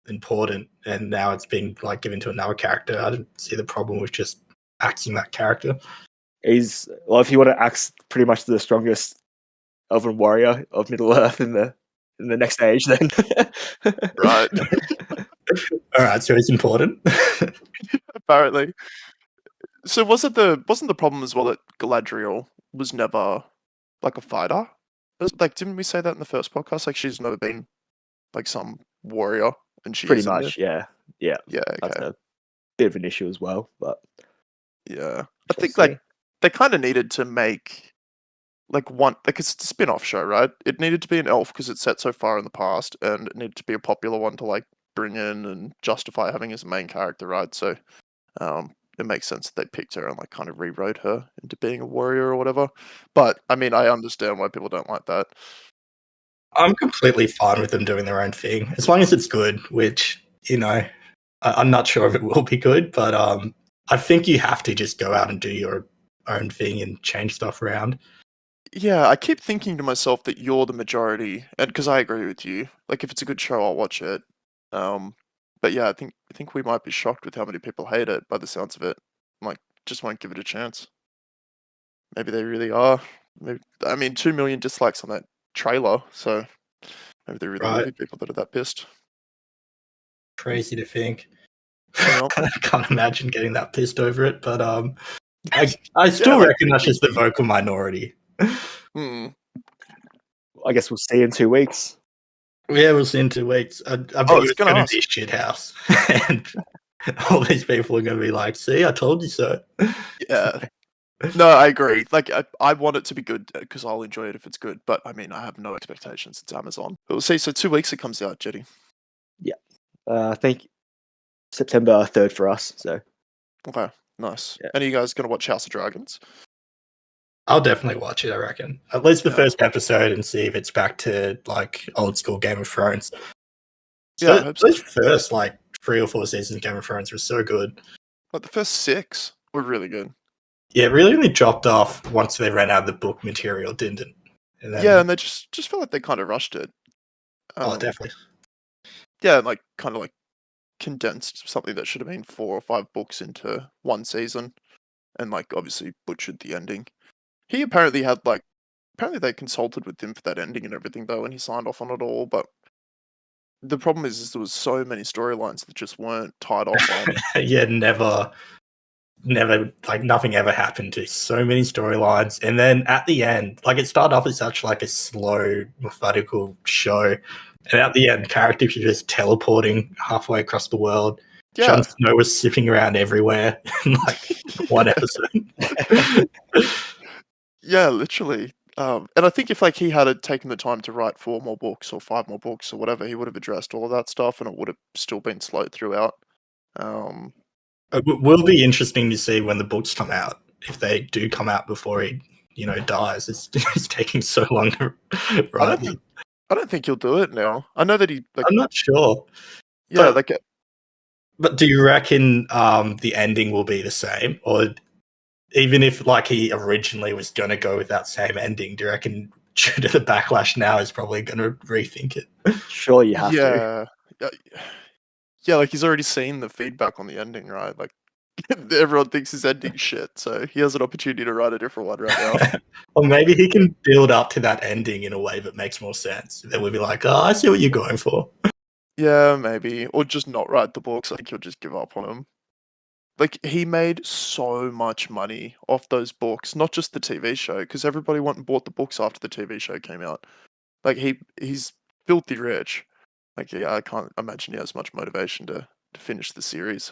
important and now it's being like given to another character, I didn't see the problem with just axing that character. If you want to axe pretty much the strongest elven warrior of Middle Earth in the next age, then right. All right, so it's important. Apparently. So wasn't the problem as well that Galadriel was never like a fighter? Like, didn't we say that in the first podcast? Like, she's never been like some warrior, and she pretty much, yeah. Okay. That's a bit of an issue as well, but yeah, I think like they kind of needed to make like one, like it's a spin-off show, right? It needed to be an elf because it's set so far in the past, and it needed to be a popular one to like bring in and justify having as a main character, right? So, it makes sense that they picked her and like kind of rewrote her into being a warrior or whatever. But I mean, I understand why people don't like that. I'm completely fine with them doing their own thing as long as it's good. Which, you know, I'm not sure if it will be good, but I think you have to just go out and do your own thing and change stuff around. Yeah, I keep thinking to myself that you're the majority, and because I agree with you. Like, if it's a good show, I'll watch it. But yeah, I think we might be shocked with how many people hate it by the sounds of it. Like, just won't give it a chance. Maybe they really are. Maybe, I mean, 2 million dislikes on that trailer, so maybe there really will be people that are that pissed. Crazy to think. Well, I can't imagine getting that pissed over it, but I still reckon that's just the vocal minority. I guess we'll see in 2 weeks. Yeah, we'll see in 2 weeks. I bet it's going to be a shit house. And all these people are going to be like, see, I told you so. Yeah. No, I agree. Like, I want it to be good because I'll enjoy it if it's good. But, I mean, I have no expectations. It's Amazon. But we'll see. So 2 weeks it comes out, Jetty. Yeah. I think September 3rd for us. So. Okay, nice. Yeah. And are you guys going to watch House of Dragons? I'll definitely watch it, I reckon. At least the first episode and see if it's back to, like, old school Game of Thrones. So yeah, those first, like, 3 or 4 seasons of Game of Thrones were so good. Like, the first 6 were really good. Yeah, it really only dropped off once they ran out of the book material, didn't it? And then, Yeah, and they just felt like they kind of rushed it. definitely. Yeah, like kind of like condensed something that should have been 4 or 5 books into one season, and like obviously butchered the ending. He apparently had like apparently they consulted with him for that ending and everything though, and he signed off on it all. But the problem is there was so many storylines that just weren't tied off on. Yeah, never, like nothing ever happened to so many storylines. And then at the end, like it started off as such like a slow, methodical show. And at the end, characters were just teleporting halfway across the world. Yeah, Jon Snow was zipping around everywhere in like one episode. yeah, literally. And I think if like he had taken the time to write 4 more books or 5 more books or whatever, he would have addressed all of that stuff, and it would have still been slow throughout. It will be interesting to see when the books come out, if they do come out before he, dies. It's taking so long to write. I don't think he'll do it now. I know that he like. I'm not sure. Yeah, But do you reckon the ending will be the same, or even if like he originally was going to go with that same ending, do you reckon due to the backlash now is probably going to rethink it? Sure, you have to. Yeah, yeah. Like he's already seen the feedback on the ending, right? Like everyone thinks his ending's shit, so he has an opportunity to write a different one right now. Or maybe he can build up to that ending in a way that makes more sense. Then we'll be like, oh, I see what you're going for. Yeah, maybe, or just not write the books. Like he'll just give up on them. Like he made so much money off those books, not just the TV show, because everybody went and bought the books after the TV show came out. Like he's filthy rich. Like yeah, I can't imagine he has much motivation to finish the series.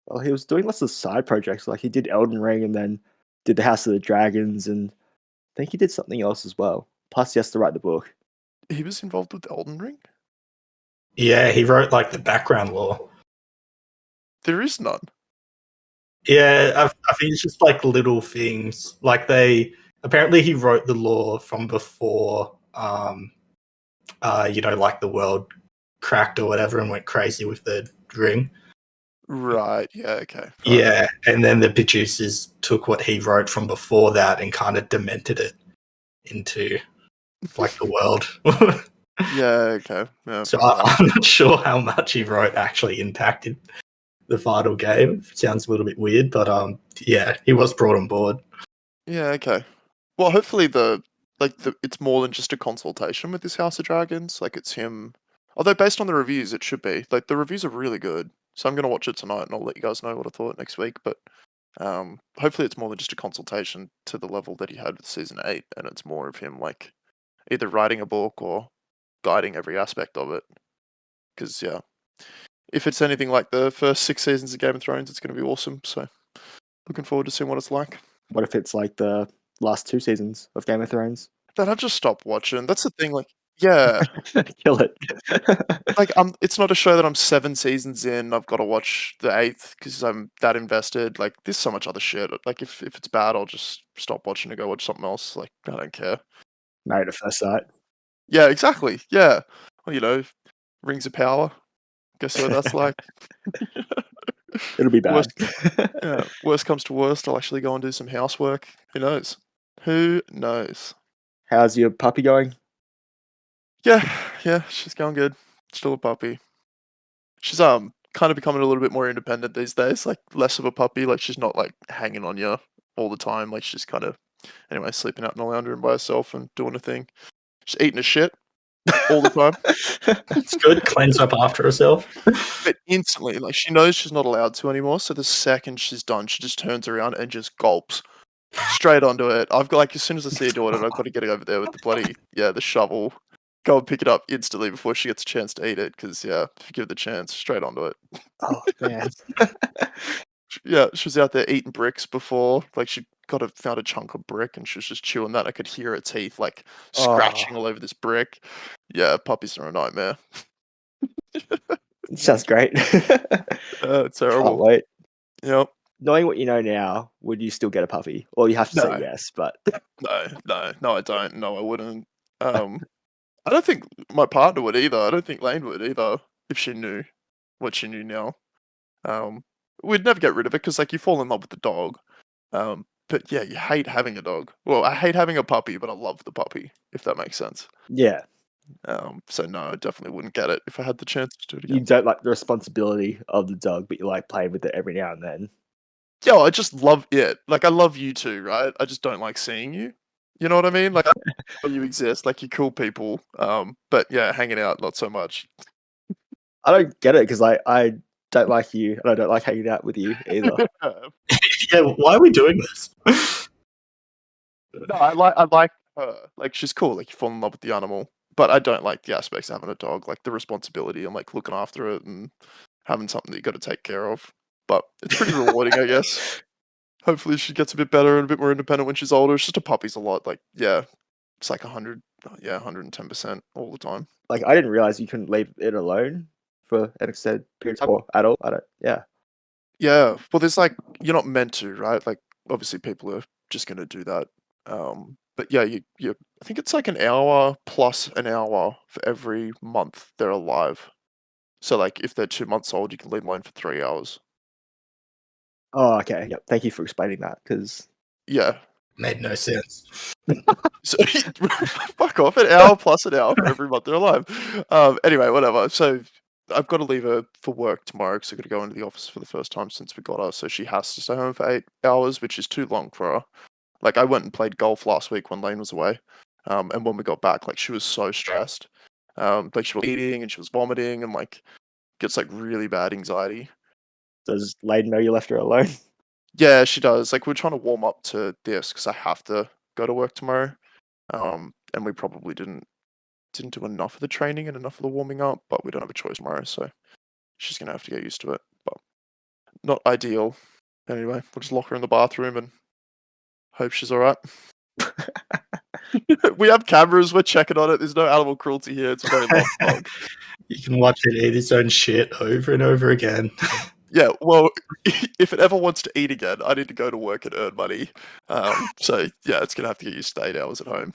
Well, he was doing lots of side projects. Like he did Elden Ring and then did the House of the Dragons, and I think he did something else as well. Plus, he has to write the book. He was involved with Elden Ring? Yeah, he wrote like the background lore. There is none. Yeah, I think it's just like little things. Like apparently he wrote the lore from before, like the world cracked or whatever and went crazy with the ring. Right. Yeah. Okay. Fine. Yeah, and then the producers took what he wrote from before that and kind of demented it into like the world. Yeah. Okay. Yeah, so I'm not sure how much he wrote actually impacted the final game. Sounds a little bit weird, but yeah, he was brought on board. Yeah. Okay. Well, hopefully it's more than just a consultation with this House of Dragons. Like it's him. Although based on the reviews, it should be. Like the reviews are really good. So I'm gonna watch it tonight, and I'll let you guys know what I thought next week. But hopefully it's more than just a consultation to the level that he had with season 8, and it's more of him like either writing a book or guiding every aspect of it. Because yeah, if it's anything like the first 6 seasons of Game of Thrones, it's going to be awesome. So looking forward to seeing what it's like. What if it's like the last 2 seasons of Game of Thrones? Then I just stopped watching. That's the thing. Like, yeah, Kill it. like it's not a show that I'm 7 seasons in. I've got to watch the 8th because I'm that invested. Like, there's so much other shit. Like, if it's bad, I'll just stop watching and go watch something else. Like, I don't care. Married at first sight. Yeah, exactly. Yeah. Well, Rings of Power. Guess what that's like. It'll be bad. Worst comes to worst, I'll actually go and do some housework. Who knows? Who knows? How's your puppy going? Yeah, she's going good. Still a puppy. She's kind of becoming a little bit more independent these days, like less of a puppy. Like she's not like hanging on you all the time. Like she's kind of sleeping out in the lounge room by herself and doing a thing. She's eating a shit all the time. It's good. Cleans up after herself. But instantly, like she knows she's not allowed to anymore. So the second she's done, she just turns around and just gulps straight onto it. I've got as soon as I see her doing it, I've got to get over there with the shovel. Go and pick it up instantly before she gets a chance to eat it. Because if you give it the chance, straight onto it. Oh man. Yeah, she was out there eating bricks before. Like she found a chunk of brick and she was just chewing that. I could hear her teeth like scratching all over this brick. Yeah, puppies are a nightmare. Sounds great. It's terrible. Can't wait. Yep. Knowing what you know now, would you still get a puppy? Or you have to say yes, but No, I don't. No, I wouldn't. I don't think my partner would either. I don't think Lane would either if she knew what she knew now. We'd never get rid of it because like you fall in love with the dog. but yeah, you hate having a dog. Well, I hate having a puppy, but I love the puppy, if that makes sense. Yeah, So no, I definitely wouldn't get it if I had the chance to do it you again. don't like the responsibility of the dog, but you like playing with it every now and then. Yeah, I just love it. Like I love you too, right? I just don't like seeing you. You know what I mean? Like I know you exist, like you're cool people. But yeah, hanging out not so much. I don't get it because I don't like you, and I don't like hanging out with you either. Yeah, why are we doing this? No, I like her. Like she's cool. Like you fall in love with the animal, but I don't like the aspects of having a dog, like the responsibility and like looking after it and having something that you got to take care of. But it's pretty rewarding, I guess. Hopefully, she gets a bit better and a bit more independent when she's older. It's just a puppy's a lot. Like yeah, it's like 100, yeah, 110% all the time. Like I didn't realize you couldn't leave it alone for an extended period of time or at all. I don't. Yeah. Yeah, well, there's like you're not meant to, right? Like obviously, people are just going to do that. But yeah, you I think it's like an hour plus an hour for every month they're alive. So like if they're 2 months old, you can leave them alone for 3 hours. Oh, okay. Yep. Thank you for explaining that because Yeah. Made no sense. So fuck off, an hour plus an hour for every month they're alive. Anyway, whatever. So I've got to leave her for work tomorrow because I've got to go into the office for the first time since we got her. So she has to stay home for 8 hours, which is too long for her. Like I went and played golf last week when Lane was away, and when we got back, like she was so stressed. Like she was eating and she was vomiting and like gets like really bad anxiety. does Lane know you left her alone? Yeah, she does. Like we're trying to warm up to this because I have to go to work tomorrow, and we probably didn't do enough of the training and enough of the warming up, but we don't have a choice tomorrow, so she's gonna have to get used to it. But not ideal. Anyway, we'll just lock her in the bathroom and hope she's all right. We have cameras. We're checking on it. There's no animal cruelty here. It's a very loved dog. You can watch it eat its own shit over and over again. Yeah, well, if it ever wants to eat again, I need to go to work and earn money. So yeah, it's gonna have to get used to 8 hours at home.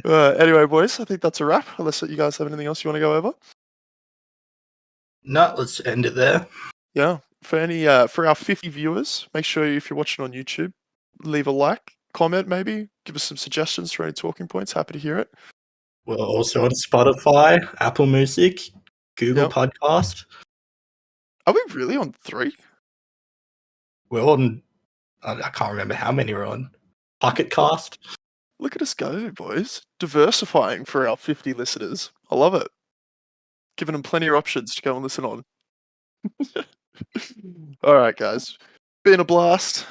Anyway, boys, I think that's a wrap. Unless you guys have anything else you want to go over. No, let's end it there. Yeah, for our 50 viewers, make sure if you're watching on YouTube, leave a like, comment, maybe give us some suggestions for any talking points. Happy to hear it. We're also on Spotify, Apple Music, Google Yep. Podcast. Are we really on 3? We're on, I can't remember how many we're on. Pocket Cast. Look at us go, boys. Diversifying for our 50 listeners. I love it. Giving them plenty of options to go and listen on. All right, guys. Been a blast.